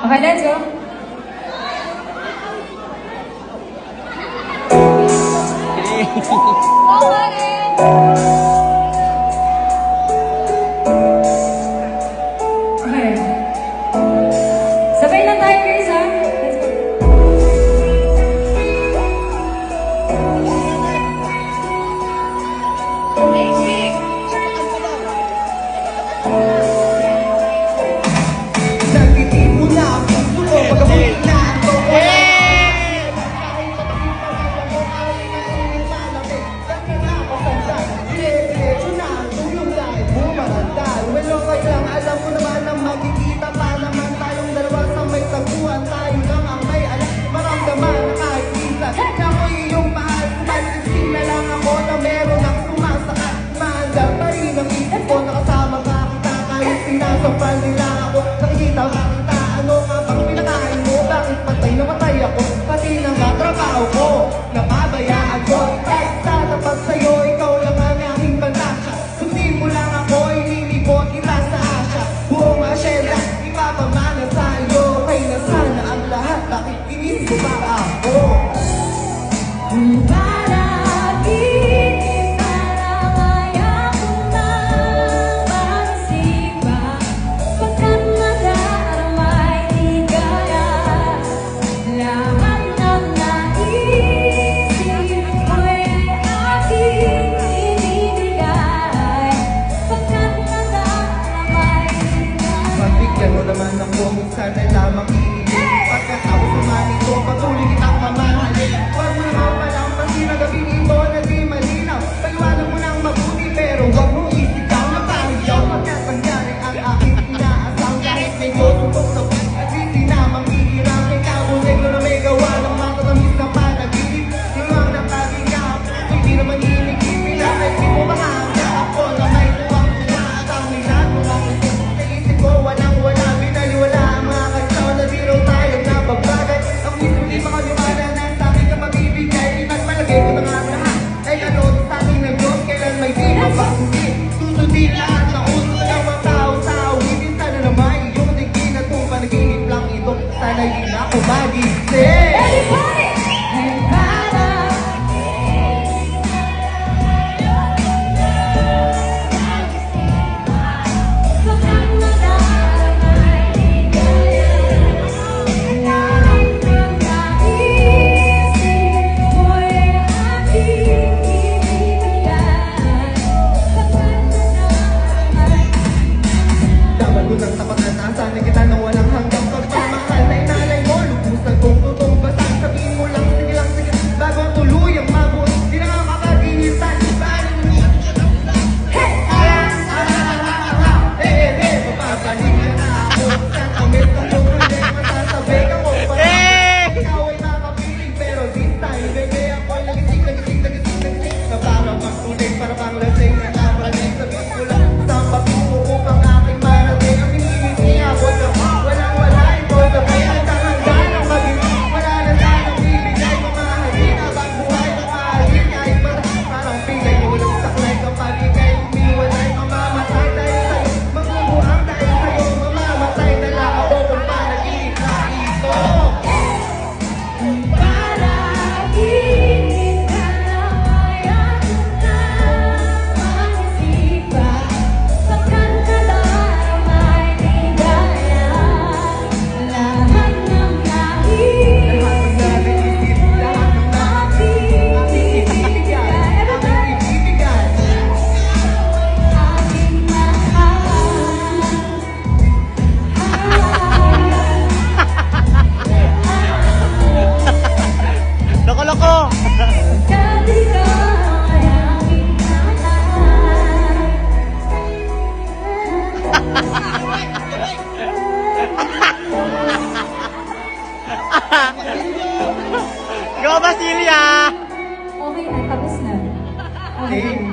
Okay, let's go. Okay. Sabay lang tayo, guys, ha? Let's go. Nagtitipo na ang puso ko pag amoy na ito. Diretso na ang tulong dahil bumarandal. Well, okay lang, alam mo naman na magkikita pa naman tayong dalawa sa may taguan. Tayo lang ang may alam, maramdaman na kahit minsan na ako iyong mahal. Sumasising na lang ako na meron ang sumasaka. Maandar pa rin ang isip ko, nakasama ka kita kahit sinasampal nila ako. Nakikita ka kita, ano nga bang pinakain mo? Bakit patay na matay ako? Pati na nga trabaho ko, napabayaan ko. Kahit sa tapat sa'yo, ikaw lang ang aking pantasya. Sundin mo lang ako, inilibot kita sa asya. Buong asyenda, ipapamana sa iyo. Okay na sana ang lahat, bakit inisip pa ako? Pagbigyan mo naman ako, minsan ay lamang iinip. Pagkatapos naman ito, patuloy kitang mamahalin. Huwag mo naman palang pansin na gabing ito na di malinaw. Paliwanag mo nang mabuti, pero huwag mong isigaw na paligaw. Pagkat nangyari ang aking inaasam, kahit may susubok sa buhay. At di sinamang ihirang kay kabulay ko na may gawa ng matatamis na panaginip. Yung ang nakagingap, hindi naman inikipin na may di mo mahanga. Ako na may tuwang-tuwa at ang nilat mo ang isip. Sa isip ko, walang-wala, binaliwala ang mga kansaw na di raw tayo nabagbagay. Ang isip di makaliwala na sa akin ka mabibigay. Ipagmalagay ko na nga lahat. Ay ano sa akin ng Diyos, kailan may di mabangkit. Susundin lahat ng uso ng mga tao sa awitin. Sana naman iyong tingin at kung panaginip lang ito, sana'y di na ako magising. Dapat mo ng tapat na taasan na kita nang walang hanggang pagmamahal na inalay mo. Lubusan kong totoong basang sabihin mo lang, sige, bago ang tuluyang mabuo. Di na nga makaginiltan, paano mo niya? Hey! Mapapalik ka na ako. Sa kamit ng iyong problema, sasabay ka mo. Ikaw ay makapiling, pero this time, baby, ako'y nagising. Na parang magtuloy, para pang lasing na napaling. Sabihin ko lang, sa patungo upang aking marating. Ang hinihintay ako na walang-wala. Ito na may nagkakanda ng maging wala na sanang bibigay. Mamahalin habang buhay ng mahalin. Kahit parang pilay, walang saklay kapag ika'y umiwalay. Mamamatay dahil sa'yo, magbubuhang dahil sa'yo. Mamamatay na lang ako kung panaginip na ito. Loko-loko! Go, Basilia! Okay na, tapos na. Okay.